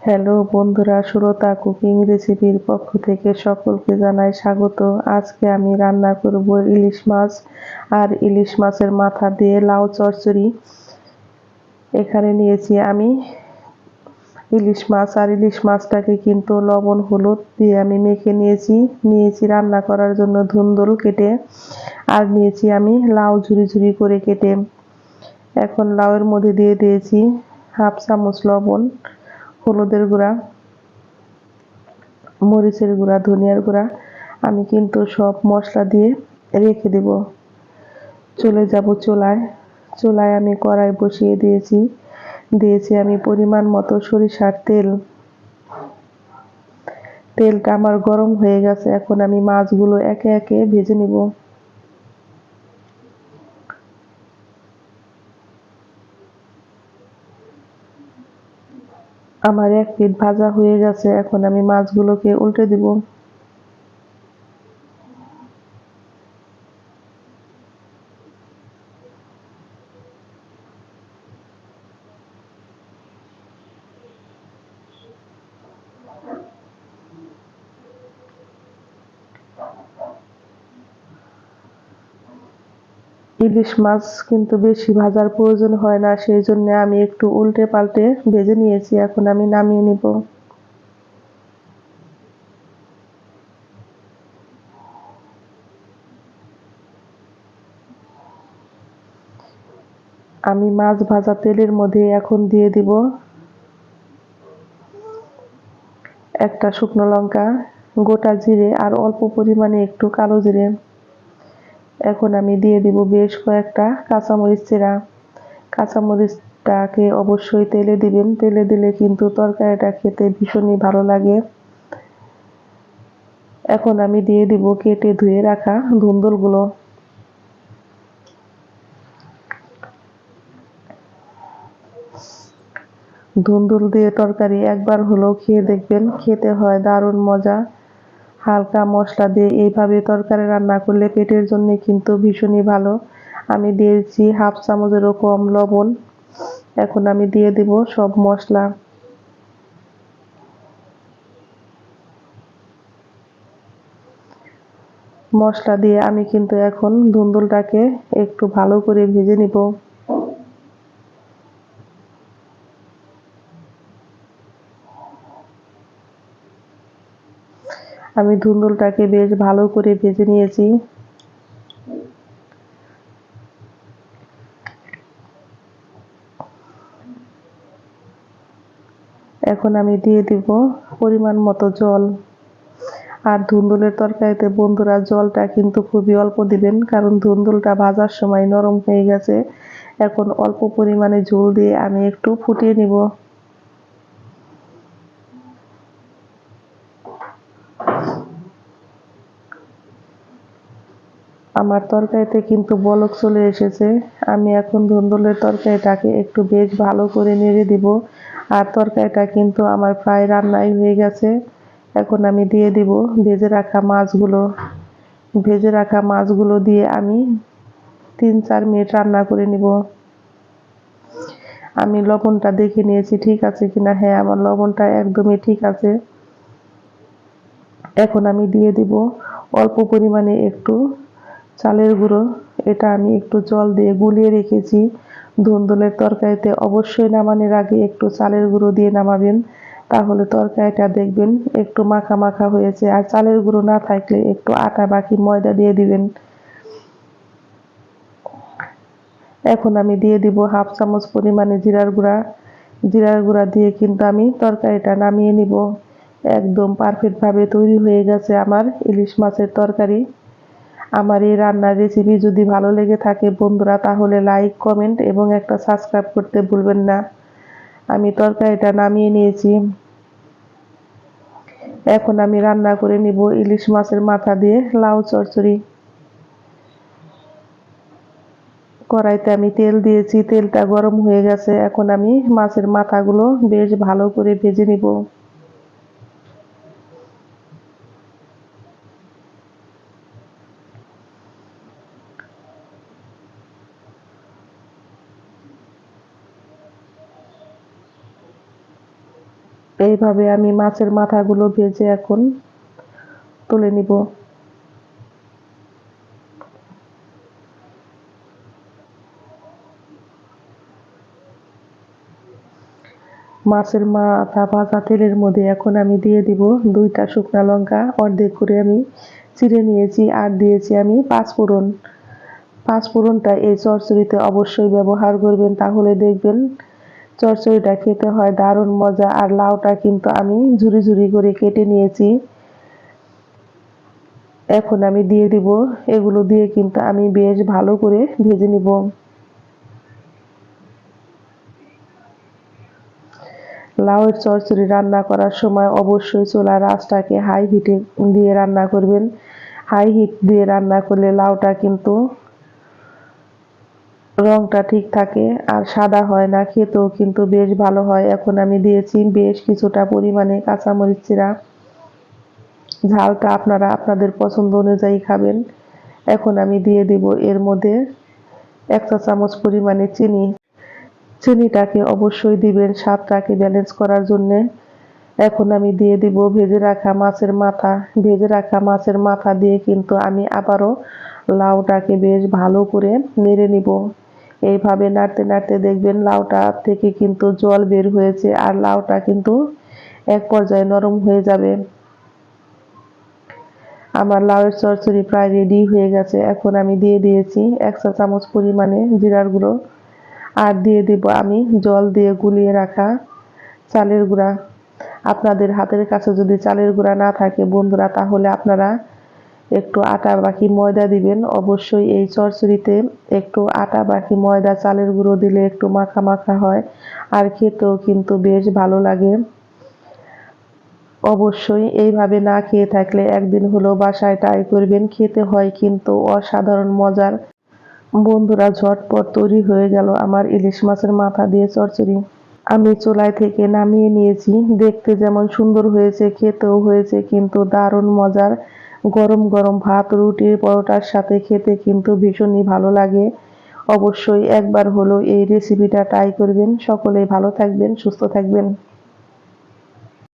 Hello বন্ধুরা, সুরতা cooking রেসিপির পক্ষ থেকে সকলকে জানাই স্বাগত। আজকে আমি রান্না করব ইলিশ মাছ আর ইলিশ মাছের মাথা দিয়ে লাউ চচ্চড়ি। এখানে নিয়েছি আমি ইলিশ মাছ, আর ইলিশ মাছটাকে কিন্তু লবণ হলুদ দিয়ে আমি মেখে নিয়েছি রান্না করার জন্য ধুন্দুল কেটে, আর নিয়েছি আমি লাউ ঝুরি ঝুরি করে কেটে। এখন লাউয়ের মধ্যে দিয়ে দিয়েছি হাফ চামচ লবণ, হলুদের গুঁড়া, মরিচের গুঁড়া, ধনিয়ার গুঁড়া। আমি কিন্তু সব মশলা দিয়ে রেখে দেব। চলে যাব চুলায় আমি কড়াই বসিয়ে দিয়েছি আমি পরিমাণ মতো সরিষার তেল। তেলটা আমার গরম হয়ে গেছে, এখন আমি মাছগুলো একে একে ভেজে নিব। আমার এক পিঠ ভাজা হয়ে গেছে, এখন আমি মাছগুলোকে উল্টে দিব। ইলিশ মাছ কিন্তু বেশি ভাজার প্রয়োজন হয় না, সেই জন্য আমি একটু উল্টে পাল্টে ভেজে নিয়েছি। এখন আমি নামিয়ে নিব। আমি মাছ ভাজা তেলের মধ্যে এখন দিয়ে দিব একটা শুকনো লঙ্কা, গোটা জিরে আর অল্প পরিমাণে একটু কালো জিরে। এখন আমি দিয়ে দিব বেশ কয়েকটা কাঁচামরিচ চেরা। কাঁচামরিচটাকে অবশ্যই তেলে দিবেন, তেলে দিলে কিন্তু তরকারিটা খেতে ভীষণই ভালো লাগে। এখন আমি দিয়ে দিব কেটে ধুয়ে রাখা ধুন্দুলগুলো। ধুন্দুল দিয়ে তরকারি একবার হলেও খেয়ে দেখবেন, খেতে হয় দারুণ মজা। হালকা মশলা দিয়ে এইভাবে তরকারি রান্না করলে পেটের জন্য কিন্তু ভীষণই ভালো। আমি দিয়েছি হাফ চামচেরও কম লবণ। এখন আমি দিয়ে দিব সব মশলা। মশলা দিয়ে আমি কিন্তু এখন ধুন্দুলটাকে একটু ভালো করে ভেজে নিব। আমি ধুন্দুলটাকে বেশ ভালো করে ভেজে নিয়েছি। এখন আমি দিয়ে দিব পরিমাণ মতো জল। আর ধুন্দুলের তরকারিতে বন্ধুরা জলটা কিন্তু খুবই অল্প দিবেন, কারণ ধুন্দুলটা ভাজার সময় নরম হয়ে গেছে। এখন অল্প পরিমাণে ঝোল দিয়ে আমি একটু ফুটিয়ে নিব। আমার তরকারিতে কিন্তু বলক চলে এসেছে। আমি এখন ধুন্দুলের তরকারিটাকে একটু বেশ ভালো করে নেড়ে দিব। আর তরকারিটা কিন্তু আমার প্রায় রান্নাই হয়ে গেছে। এখন আমি দিয়ে দিব ভেজে রাখা মাছগুলো দিয়ে আমি 3-4 মিনিট রান্না করে নিব। আমি লবণটা দেখে নিয়েছি ঠিক আছে কিনা। হ্যাঁ, আমার লবণটা একদমই ঠিক আছে। এখন আমি দিয়ে দিব অল্প পরিমাণে একটু চালের গুঁড়ো। এটা আমি একটু জল দিয়ে গুলিয়ে রেখেছি। ধুন্দুলের তরকারিতে অবশ্যই নামানোর আগে একটু চালের গুঁড়ো দিয়ে নামাবেন, তাহলে তরকারিটা দেখবেন একটু মাখা মাখা হয়েছে। আর চালের গুঁড়ো না থাকলে একটু আটা বাকি ময়দা দিয়ে দিবেন। এখন আমি দিয়ে দিব হাফ চামচ পরিমাণে জিরার গুঁড়া দিয়ে কিন্তু আমি তরকারিটা নামিয়ে নিব। একদম পারফেক্ট ভাবে তৈরি হয়ে গেছে আমার ইলিশ মাছের তরকারি। আমার এই রান্নার রেসিপি যদি ভালো লেগে থাকে বন্ধুরা, তাহলে লাইক, কমেন্ট এবং একটা সাবস্ক্রাইব করতে ভুলবেন না। আমি তরকারিটা নামিয়ে নিয়েছি। এখন আমি রান্না করে নিব ইলিশ মাছের মাথা দিয়ে লাউ চচ্চড়ি। কড়াইতে আমি তেল দিয়েছি, তেলটা গরম হয়ে গেছে। এখন আমি মাছের মাথাগুলো বেশ ভালো করে ভেজে নিব। এইভাবে আমি মাছের মাথাগুলো ভেজে এখন তুলে নিব। মাছের মাথা ভাজা তেলের মধ্যে এখন আমি দিয়ে দিব 2টা শুকনা লঙ্কা অর্ধেক করে আমি চিড়ে নিয়েছি, আর দিয়েছি আমি পাঁচফোড়ন। পাঁচফোড়নটা এই চচ্চড়িতে অবশ্যই ব্যবহার করবেন, তাহলে দেখবেন চচ্চড়িটা খেতে হয় দারুণ মজা। আর লাউটা কিন্তু আমি ঝুরি ঝুরি করে কেটে নিয়েছি, এখন আমি দিয়ে দিব। এগুলো দিয়ে কিন্তু আমি বেশ ভালো করে ভেজে নিব। লাউয়ের চচ্চড়ি রান্না করার সময় অবশ্যই চুলার আঁচটাকে হাই হিটে দিয়ে রান্না করবেন। হাই হিট দিয়ে রান্না করলে লাউটা কিন্তু রংটা ঠিক থাকে আর সাদা হয় না, খেতেও কিন্তু বেশ ভালো হয়। এখন আমি দিয়েছি বেশ কিছুটা পরিমাণে কাঁচামরিচ চিরা, ঝালটা আপনারা আপনাদের পছন্দ অনুযায়ী খাবেন। এখন আমি দিয়ে দিব এর মধ্যে 1 চা চামচ পরিমাণে চিনি। চিনিটাকে অবশ্যই দিবেন স্বাদটাকে ব্যালেন্স করার জন্যে। এখন আমি দিয়ে দিব ভেজে রাখা মাছের মাথা। ভেজে রাখা মাছের মাথা দিয়ে কিন্তু আমি আবারও লাউটাকে বেশ ভালো করে নেড়ে নিব। এইভাবে নাড়তে নাড়তে দেখবেন লাউটা থেকে কিন্তু জল বের হয়েছে, আর লাউটা কিন্তু এক পর্যায়ে নরম হয়ে যাবে। আমার লাউয়ের চচ্চড়ি প্রায় রেডি হয়ে গেছে। এখন আমি দিয়ে দিয়েছি 1 চা চামচ পরিমাণে জিরার গুঁড়ো, আর দিয়ে দিব আমি জল দিয়ে গুলিয়ে রাখা চালের গুঁড়া। আপনাদের হাতের কাছে যদি চালের গুঁড়া না থাকে বন্ধুরা, তাহলে আপনারা একটু আটা বাকি ময়দা দিবেন। অবশ্যই এই চচ্চড়িতে একটু আটা বাকি ময়দা চালের গুঁড়ো দিলে একটু মাখা মাখা হয়, আর খেতেও কিন্তু বেশ ভালো লাগে। অবশ্যই এইভাবে না খেয়ে থাকলে একদিন হলেও বাসায় ট্রাই করবেন, খেতে হয় কিন্তু অসাধারণ মজার। বন্ধুরা, ঝটপট তৈরি হয়ে গেল আমার ইলিশ মাছের মাথা দিয়ে চচ্চড়ি। আমি চুলায় থেকে নামিয়ে নিয়েছি। দেখতে যেমন সুন্দর হয়েছে, খেতেও হয়েছে কিন্তু দারুণ মজার। গরম গরম ভাত, রুটি, পরোটার সাথে খেতে কিন্তু ভীষণই ভালো লাগে। অবশ্যই একবার হলেও এই রেসিপিটা ট্রাই করবেন। সকলেই ভালো থাকবেন, সুস্থ থাকবেন।